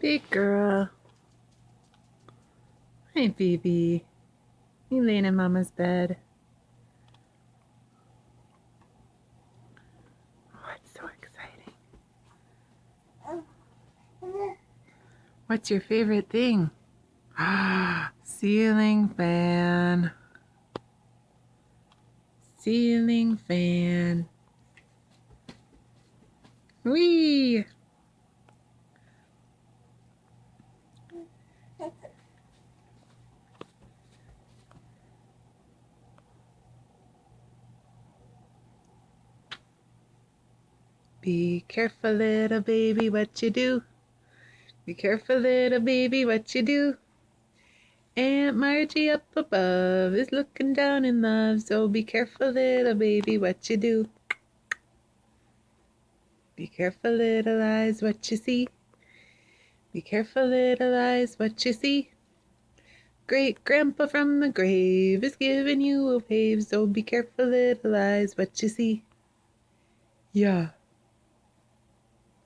Big girl. Hey, baby. You laying in Mama's bed. Oh, it's so exciting. What's your favorite thing? Ceiling fan. Ceiling fan. Whee! Be careful, little baby, what you do. Be careful, little baby, what you do. Aunt Margie up above is looking down in love, so be careful, little baby, what you do. Be careful, little eyes, what you see. Be careful, little eyes, what you see. Great grandpa from the grave is giving you a wave, so be careful, little eyes, what you see. Yeah.